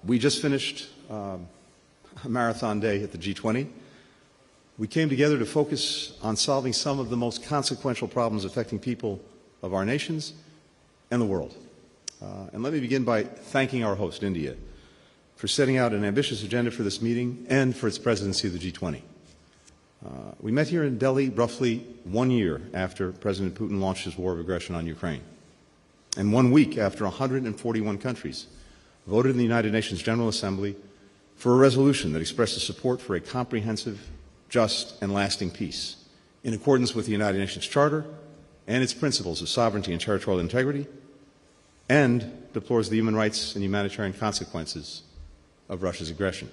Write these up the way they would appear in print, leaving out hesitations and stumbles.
We just finished a marathon day at the G20. We came together to focus on solving some of the most consequential problems affecting people of our nations and the world. And let me begin by thanking our host, India, for setting out an ambitious agenda for this meeting and for its presidency of the G20. We met here in Delhi roughly 1 year after President Putin launched his war of aggression on Ukraine, and 1 week after 141 countries voted in the United Nations General Assembly for a resolution that expresses support for a comprehensive, just, and lasting peace in accordance with the United Nations Charter and its principles of sovereignty and territorial integrity, and deplores the human rights and humanitarian consequences of Russia's aggression.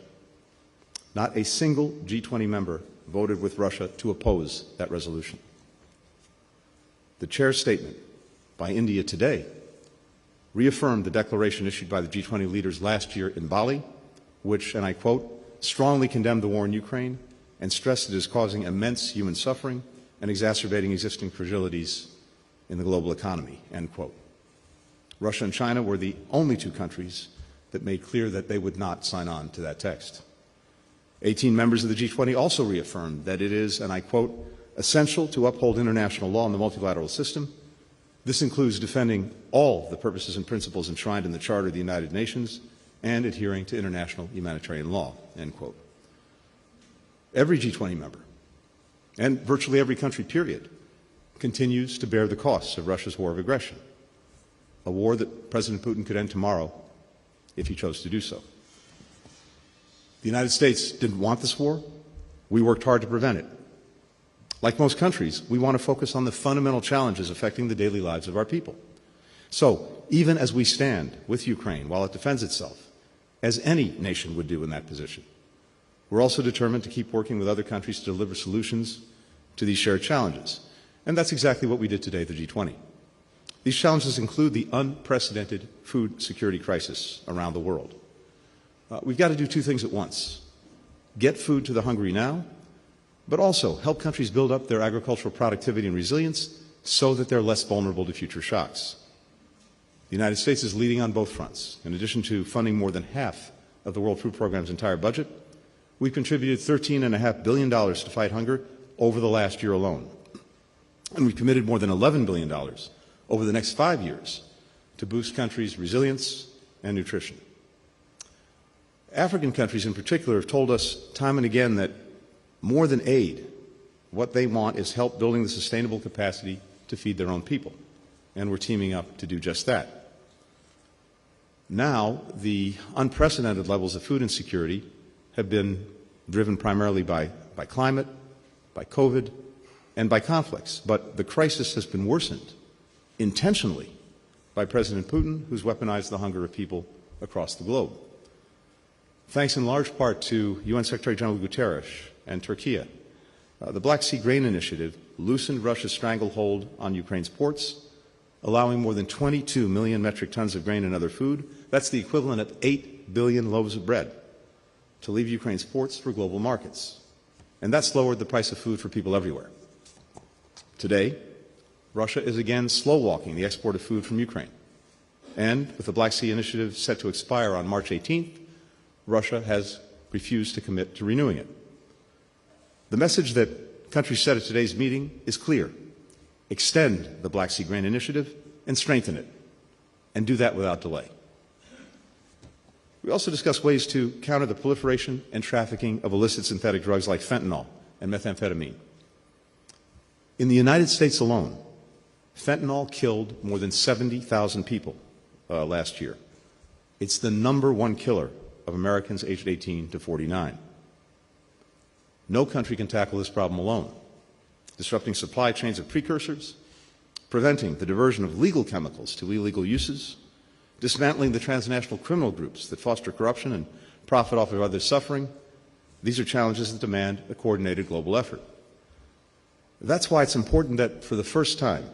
Not a single G20 member voted with Russia to oppose that resolution. The Chair's statement by India today reaffirmed the declaration issued by the G20 leaders last year in Bali, which, and I quote, strongly condemned the war in Ukraine and stressed it is causing immense human suffering and exacerbating existing fragilities in the global economy, end quote. Russia and China were the only two countries that made clear that they would not sign on to that text. 18 members of the G20 also reaffirmed that it is, and I quote, essential to uphold international law and the multilateral system. This includes defending all the purposes and principles enshrined in the Charter of the United Nations and adhering to international humanitarian law, end quote. Every G20 member, and virtually every country, period, continues to bear the costs of Russia's war of aggression, a war that President Putin could end tomorrow if he chose to do so. The United States didn't want this war. We worked hard to prevent it. Like most countries, we want to focus on the fundamental challenges affecting the daily lives of our people. So, even as we stand with Ukraine while it defends itself, as any nation would do in that position, we're also determined to keep working with other countries to deliver solutions to these shared challenges. And that's exactly what we did today at the G20. These challenges include the unprecedented food security crisis around the world. We've got to do two things at once: get food to the hungry now, but also help countries build up their agricultural productivity and resilience so that they're less vulnerable to future shocks. The United States is leading on both fronts. In addition to funding more than half of the World Food Programme's entire budget, we've contributed $13.5 billion to fight hunger over the last year alone. And we've committed more than $11 billion over the next 5 years to boost countries' resilience and nutrition. African countries in particular have told us time and again that more than aid, what they want is help building the sustainable capacity to feed their own people. And we're teaming up to do just that. Now, the unprecedented levels of food insecurity have been driven primarily by climate, by COVID, and by conflicts. But the crisis has been worsened intentionally by President Putin, who's weaponized the hunger of people across the globe. Thanks in large part to UN Secretary General Guterres and Turkey, the Black Sea Grain Initiative loosened Russia's stranglehold on Ukraine's ports, allowing more than 22 million metric tons of grain and other food, that's the equivalent of 8 billion loaves of bread, to leave Ukraine's ports for global markets. And that's lowered the price of food for people everywhere. Today, Russia is again slow-walking the export of food from Ukraine. And with the Black Sea Initiative set to expire on March 18th, Russia has refused to commit to renewing it. The message that countries said at today's meeting is clear: extend the Black Sea Grain Initiative and strengthen it, and do that without delay. We also discussed ways to counter the proliferation and trafficking of illicit synthetic drugs like fentanyl and methamphetamine. In the United States alone, fentanyl killed more than 70,000 people last year. It's the #1 killer of Americans aged 18 to 49. No country can tackle this problem alone. Disrupting supply chains of precursors, preventing the diversion of legal chemicals to illegal uses, dismantling the transnational criminal groups that foster corruption and profit off of others' suffering, these are challenges that demand a coordinated global effort. That's why it's important that, for the first time,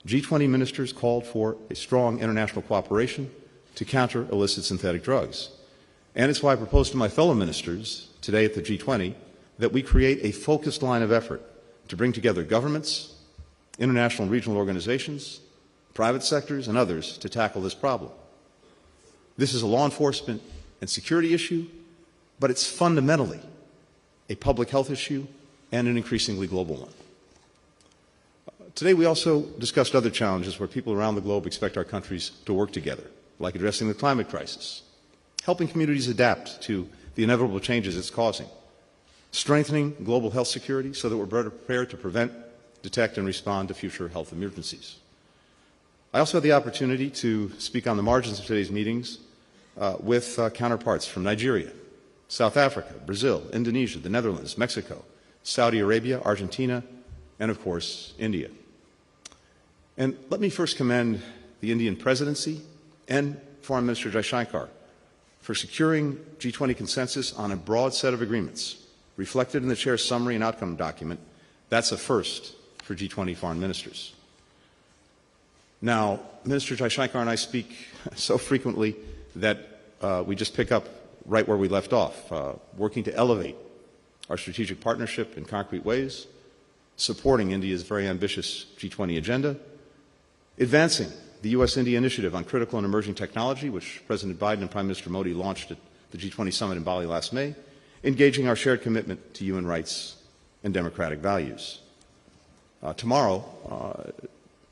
G20 ministers called for a strong international cooperation to counter illicit synthetic drugs. And it's why I proposed to my fellow ministers today at the G20 that we create a focused line of effort to bring together governments, international and regional organizations, private sectors, and others to tackle this problem. This is a law enforcement and security issue, but it's fundamentally a public health issue and an increasingly global one. Today we also discussed other challenges where people around the globe expect our countries to work together, like addressing the climate crisis, helping communities adapt to the inevitable changes it's causing, strengthening global health security so that we're better prepared to prevent, detect, and respond to future health emergencies. I also had the opportunity to speak on the margins of today's meetings with counterparts from Nigeria, South Africa, Brazil, Indonesia, the Netherlands, Mexico, Saudi Arabia, Argentina, and of course, India. And let me first commend the Indian presidency and Foreign Minister Jaishankar for securing G20 consensus on a broad set of agreements reflected in the Chair's summary and outcome document. That's a first for G20 foreign ministers. Now, Minister Jaishankar and I speak so frequently that we just pick up right where we left off, working to elevate our strategic partnership in concrete ways, supporting India's very ambitious G20 agenda, advancing the U.S.-India initiative on critical and emerging technology, which President Biden and Prime Minister Modi launched at the G20 summit in Bali last May, engaging our shared commitment to human rights and democratic values. Tomorrow,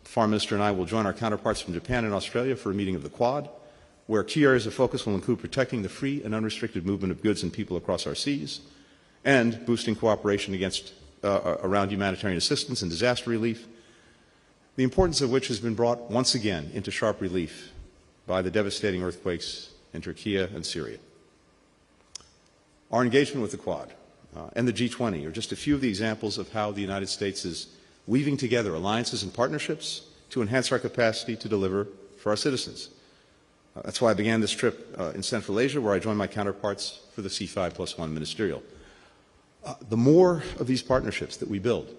the Foreign Minister and I will join our counterparts from Japan and Australia for a meeting of the Quad, where key areas of focus will include protecting the free and unrestricted movement of goods and people across our seas, and boosting cooperation around humanitarian assistance and disaster relief, the importance of which has been brought once again into sharp relief by the devastating earthquakes in Turkey and Syria. Our engagement with the Quad and the G20 are just a few of the examples of how the United States is weaving together alliances and partnerships to enhance our capacity to deliver for our citizens. That's why I began this trip in Central Asia, where I joined my counterparts for the C5+1 ministerial. The more of these partnerships that we build,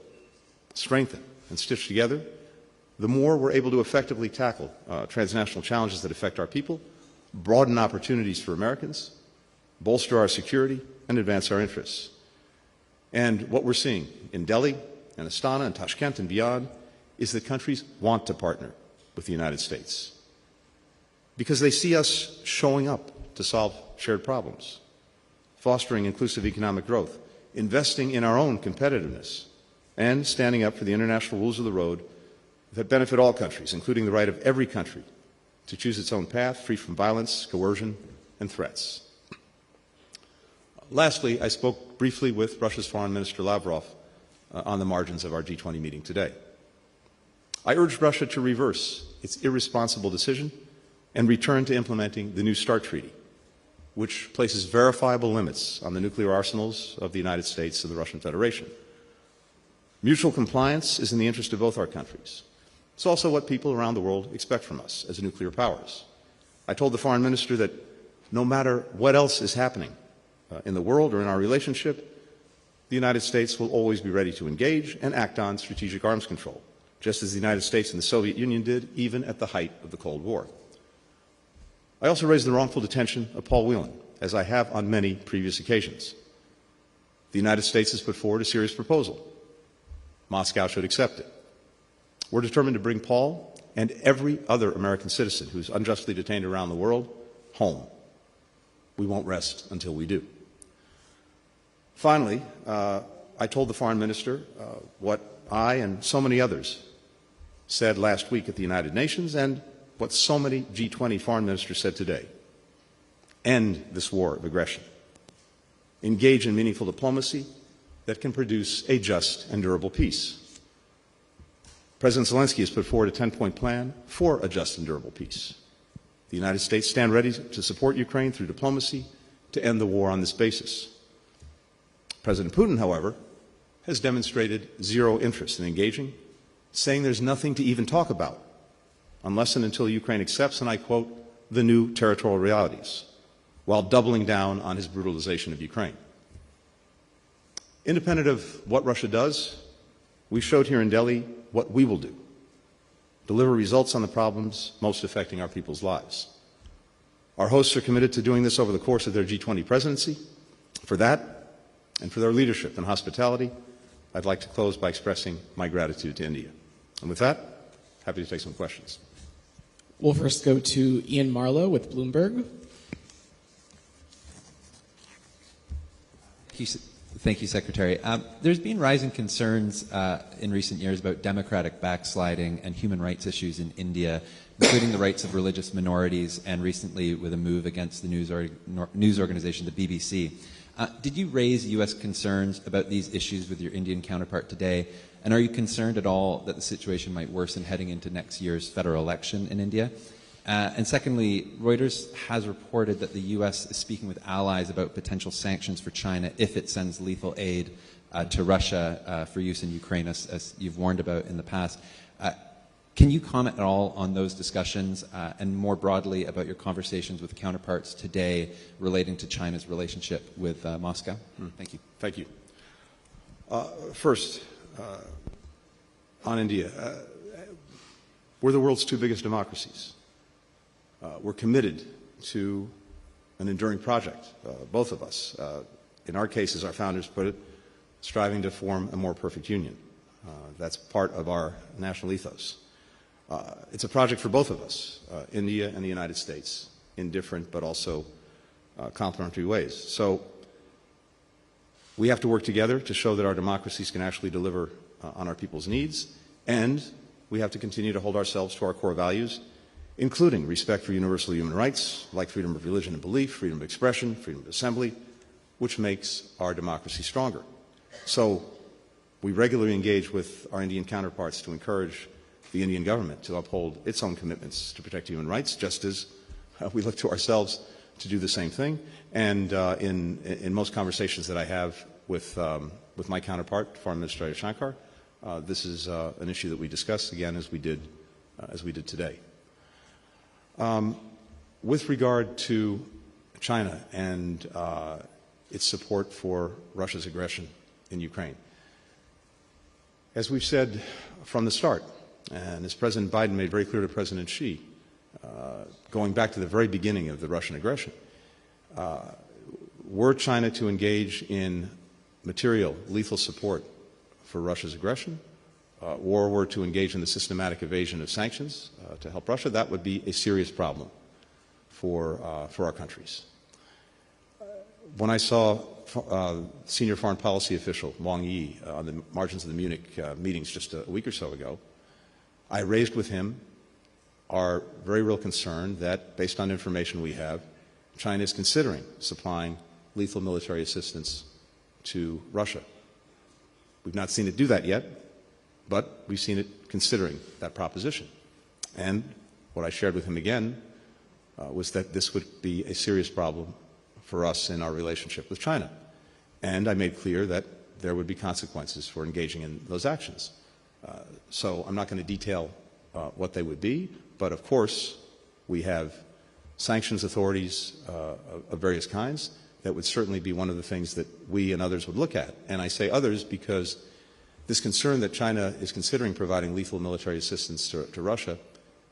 strengthen, and stitch together, the more we're able to effectively tackle transnational challenges that affect our people, broaden opportunities for Americans, bolster our security, and advance our interests. And what we're seeing in Delhi and Astana and Tashkent and beyond is that countries want to partner with the United States because they see us showing up to solve shared problems, fostering inclusive economic growth, investing in our own competitiveness, and standing up for the international rules of the road that benefit all countries, including the right of every country to choose its own path, free from violence, coercion, and threats. Lastly, I spoke briefly with Russia's Foreign Minister Lavrov on the margins of our G20 meeting today. I urged Russia to reverse its irresponsible decision and return to implementing the New START Treaty, which places verifiable limits on the nuclear arsenals of the United States and the Russian Federation. Mutual compliance is in the interest of both our countries. It's also what people around the world expect from us as nuclear powers. I told the Foreign Minister that no matter what else is happening in the world or in our relationship, the United States will always be ready to engage and act on strategic arms control, just as the United States and the Soviet Union did even at the height of the Cold War. I also raised the wrongful detention of Paul Whelan, as I have on many previous occasions. The United States has put forward a serious proposal. Moscow should accept it. We're determined to bring Paul and every other American citizen who's unjustly detained around the world home. We won't rest until we do. Finally, I told the Foreign Minister what I and so many others said last week at the United Nations and what so many G20 foreign ministers said today. End this war of aggression. Engage in meaningful diplomacy that can produce a just and durable peace. President Zelensky has put forward a 10-point plan for a just and durable peace. The United States stand ready to support Ukraine through diplomacy to end the war on this basis. President Putin, however, has demonstrated zero interest in engaging, saying there's nothing to even talk about unless and until Ukraine accepts, and I quote, the new territorial realities, while doubling down on his brutalization of Ukraine. Independent of what Russia does, we showed here in Delhi what we will do: deliver results on the problems most affecting our people's lives. Our hosts are committed to doing this over the course of their G20 presidency. For that, and for their leadership and hospitality, I'd like to close by expressing my gratitude to India. And with that, happy to take some questions. We'll first go to Ian Marlowe with Bloomberg. Thank you, Secretary. There's been rising concerns in recent years about democratic backsliding and human rights issues in India, including the rights of religious minorities, and recently with a move against the news organization, the BBC. Did you raise U.S. concerns about these issues with your Indian counterpart today? And are you concerned at all that the situation might worsen heading into next year's federal election in India? And secondly, Reuters has reported that the U.S. is speaking with allies about potential sanctions for China if it sends lethal aid to Russia for use in Ukraine, as you've warned about in the past. Can you comment at all on those discussions and more broadly about your conversations with counterparts today relating to China's relationship with Moscow? Thank you. Thank you. First, on India, we're the world's two biggest democracies. We're committed to an enduring project, both of us. In our case, as our founders put it, striving to form a more perfect union. That's part of our national ethos. It's a project for both of us, India and the United States, in different but also complementary ways. So we have to work together to show that our democracies can actually deliver on our people's needs, and we have to continue to hold ourselves to our core values, including respect for universal human rights, like freedom of religion and belief, freedom of expression, freedom of assembly, which makes our democracy stronger. So we regularly engage with our Indian counterparts to encourage the Indian government to uphold its own commitments to protect human rights, just as we look to ourselves to do the same thing. And in most conversations that I have with my counterpart, Foreign Administrator Shankar, this is an issue that we discuss again as we did today. With regard to China and its support for Russia's aggression in Ukraine, as we've said from the start, and as President Biden made very clear to President Xi, going back to the very beginning of the Russian aggression, were China to engage in material, lethal support for Russia's aggression, or were to engage in the systematic evasion of sanctions to help Russia, that would be a serious problem for our countries. When I saw senior foreign policy official Wang Yi on the margins of the Munich meetings just a week or so ago, I raised with him our very real concern that, based on information we have, China is considering supplying lethal military assistance to Russia. We've not seen it do that yet, but we've seen it considering that proposition. And what I shared with him again was that this would be a serious problem for us in our relationship with China. And I made clear that there would be consequences for engaging in those actions. So I'm not going to detail what they would be, but of course we have sanctions authorities of various kinds. That would certainly be one of the things that we and others would look at. And I say others because this concern that China is considering providing lethal military assistance to Russia,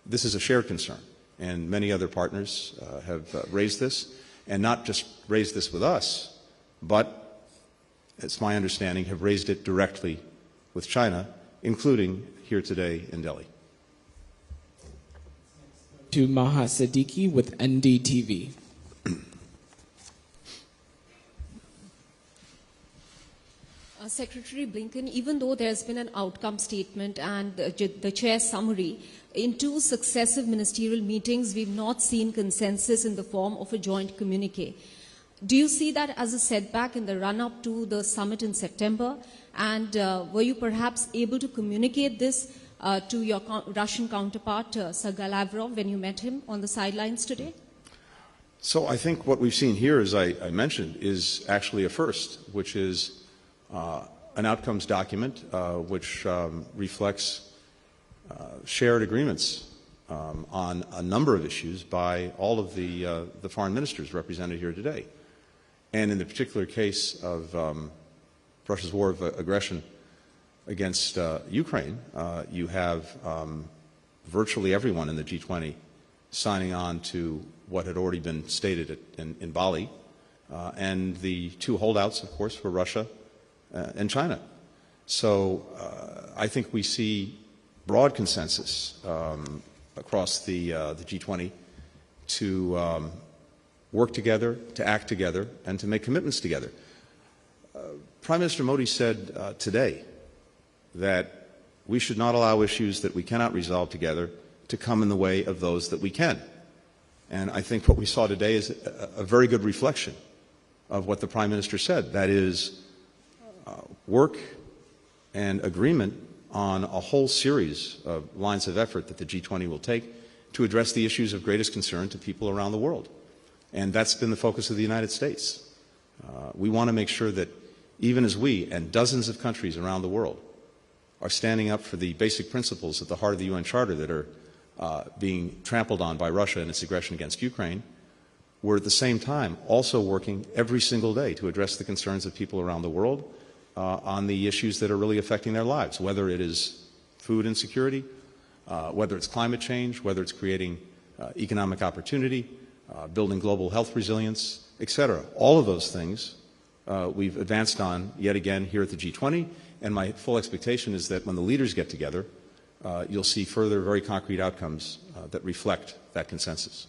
this is a shared concern. And many other partners have raised this, and not just raised this with us, but, it's my understanding, have raised it directly with China, including here today in Delhi. To Maha Siddiqui with NDTV. Secretary Blinken, even though there's been an outcome statement and the chair's summary, in two successive ministerial meetings, we've not seen consensus in the form of a joint communique. Do you see that as a setback in the run-up to the summit in September? And were you perhaps able to communicate this to your Russian counterpart, Sergei Lavrov, when you met him on the sidelines today? So I think what we've seen here, as I mentioned, is actually a first, which is an outcomes document which reflects shared agreements on a number of issues by all of the foreign ministers represented here today. And in the particular case of Russia's war of aggression against Ukraine, you have virtually everyone in the G20 signing on to what had already been stated in Bali, and the two holdouts, of course, were Russia and China. So I think we see broad consensus across the G20 to work together, to act together, and to make commitments together. Prime Minister Modi said today that we should not allow issues that we cannot resolve together to come in the way of those that we can. And I think what we saw today is a very good reflection of what the Prime Minister said. That is, work and agreement on a whole series of lines of effort that the G20 will take to address the issues of greatest concern to people around the world. And that's been the focus of the United States. We want to make sure that even as we and dozens of countries around the world are standing up for the basic principles at the heart of the UN Charter that are being trampled on by Russia and its aggression against Ukraine, we're at the same time also working every single day to address the concerns of people around the world on the issues that are really affecting their lives, whether it is food insecurity, whether it's climate change, whether it's creating economic opportunity, building global health resilience, etc. All of those things we've advanced on yet again here at the G20, and my full expectation is that when the leaders get together, you'll see further very concrete outcomes that reflect that consensus.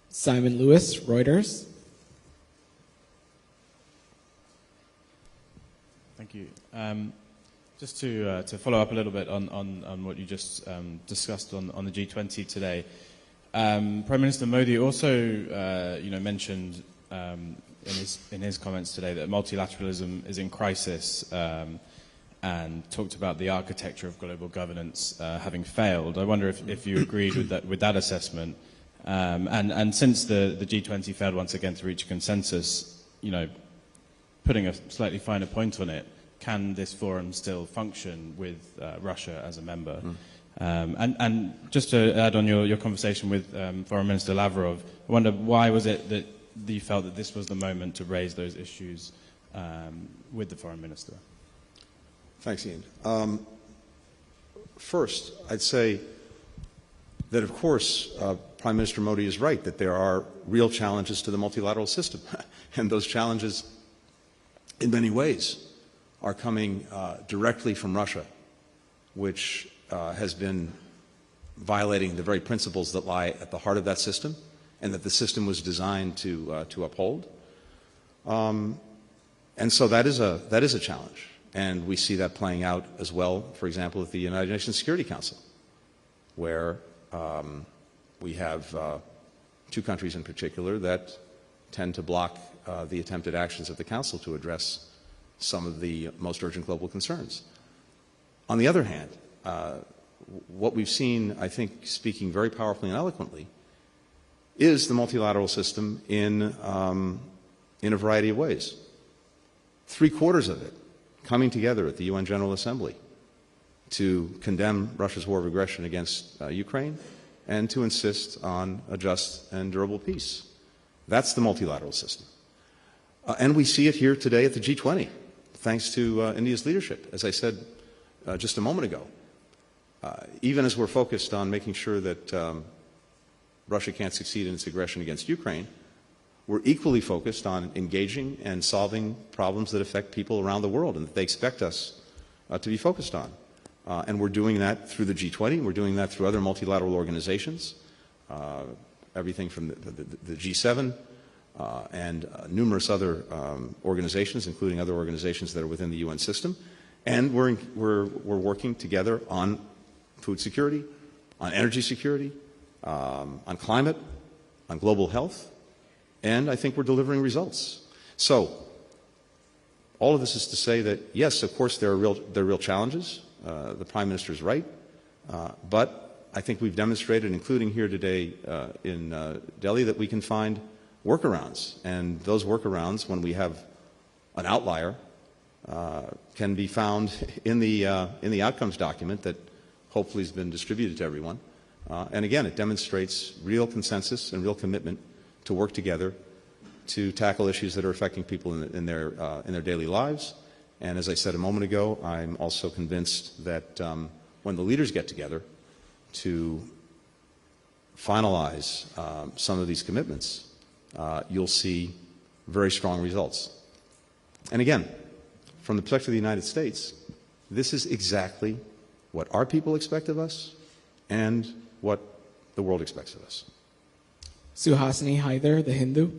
Simon Lewis, Reuters. Thank you. Just to follow up a little bit on what you just discussed on the G20 today, Prime Minister Modi also mentioned in his comments today that multilateralism is in crisis and talked about the architecture of global governance having failed. I wonder if you agreed with that assessment. And since the G20 failed once again to reach a consensus, putting a slightly finer point on it, can this forum still function with Russia as a member? And just to add on your conversation with Foreign Minister Lavrov, I wonder why was it that you felt that this was the moment to raise those issues with the Foreign Minister? Thanks, Ian. First, I'd say that, of course, Prime Minister Modi is right that there are real challenges to the multilateral system. And those challenges, in many ways, are coming directly from Russia, which has been violating the very principles that lie at the heart of that system and that the system was designed to uphold. And so that is a challenge. And we see that playing out as well, for example, at the United Nations Security Council, where we have two countries in particular that tend to block the attempted actions of the Council to address some of the most urgent global concerns. On the other hand, what we've seen, I think, speaking very powerfully and eloquently, is the multilateral system in a variety of ways. 3/4 of it coming together at the UN General Assembly to condemn Russia's war of aggression against Ukraine and to insist on a just and durable peace. That's the multilateral system. And we see it here today at the G20, thanks to India's leadership. As I said just a moment ago, even as we're focused on making sure that Russia can't succeed in its aggression against Ukraine, we're equally focused on engaging and solving problems that affect people around the world and that they expect us to be focused on. And we're doing that through the G20. We're doing that through other multilateral organizations, everything from the G7 and numerous other organizations, including other organizations that are within the UN system. And we're working together on food security, on energy security, on climate, on global health, and I think we're delivering results. So all of this is to say that, yes, of course, there are real challenges. The Prime Minister is right. But I think we've demonstrated, including here today in Delhi, that we can find workarounds. And those workarounds, when we have an outlier, can be found in the outcomes document that hopefully has been distributed to everyone. And again, it demonstrates real consensus and real commitment to work together to tackle issues that are affecting people in their daily lives. And as I said a moment ago, I'm also convinced that when the leaders get together to finalize some of these commitments, you'll see very strong results. And again, from the perspective of the United States, this is exactly what our people expect of us and what the world expects of us. Suhasini Haidar, The Hindu.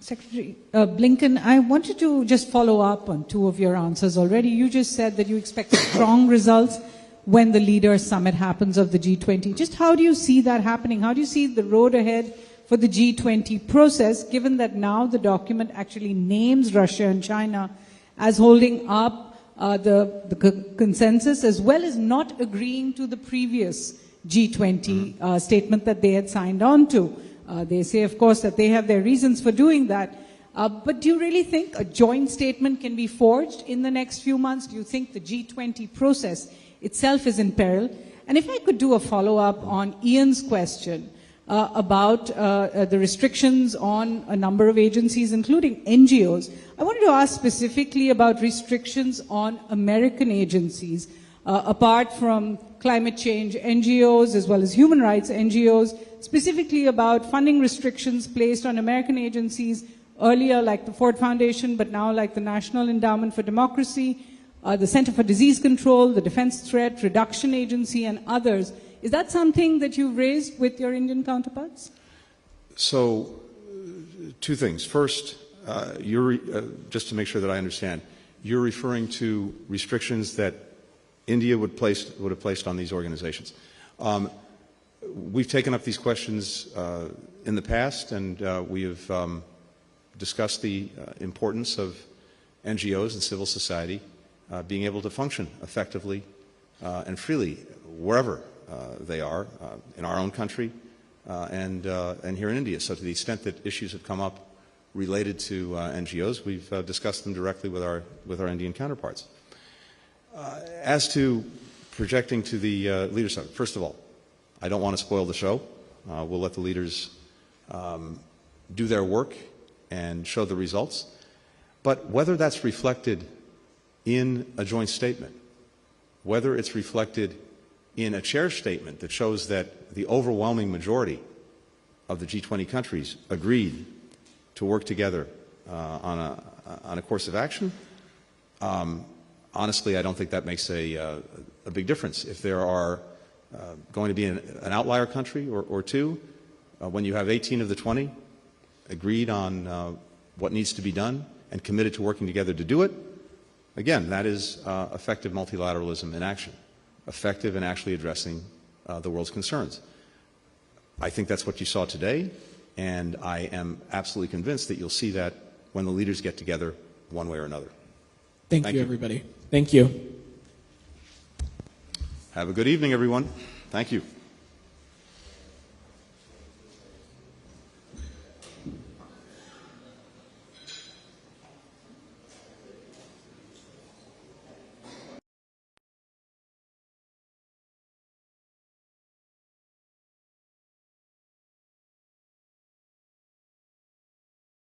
Secretary Blinken, I wanted to just follow up on two of your answers already. You just said that you expect strong results when the leaders summit happens of the G20. Just how do you see that happening? How do you see the road ahead for the G20 process, given that now the document actually names Russia and China as holding up the consensus, as well as not agreeing to the previous G20 statement that they had signed on to? They say, of course, that they have their reasons for doing that. But do you really think a joint statement can be forged in the next few months? Do you think the G20 process itself is in peril? And if I could do a follow-up on Ian's question about the restrictions on a number of agencies, including NGOs, I wanted to ask specifically about restrictions on American agencies, apart from climate change NGOs as well as human rights NGOs, specifically about funding restrictions placed on American agencies earlier like the Ford Foundation, but now like the National Endowment for Democracy, the Center for Disease Control, the Defense Threat Reduction Agency, and others. Is that something that you've raised with your Indian counterparts? So, two things. First, just to make sure that I understand, you're referring to restrictions that India would have placed on these organizations. We've taken up these questions in the past, and we have discussed the importance of NGOs and civil society being able to function effectively and freely wherever they are, in our own country and here in India. So to the extent that issues have come up related to NGOs, we've discussed them directly with our Indian counterparts. As to projecting to the leaders summit, first of all, I don't want to spoil the show. We'll let the leaders do their work and show the results. But whether that's reflected in a joint statement, whether it's reflected in a chair statement that shows that the overwhelming majority of the G20 countries agreed to work together on a course of action, honestly, I don't think that makes a big difference. If there are going to be an outlier country or two, when you have 18 of the 20 agreed on what needs to be done and committed to working together to do it, again, that is effective multilateralism in action, effective in actually addressing the world's concerns. I think that's what you saw today, and I am absolutely convinced that you'll see that when the leaders get together one way or another. Thank you, everybody. Thank you. Have a good evening, everyone. Thank you.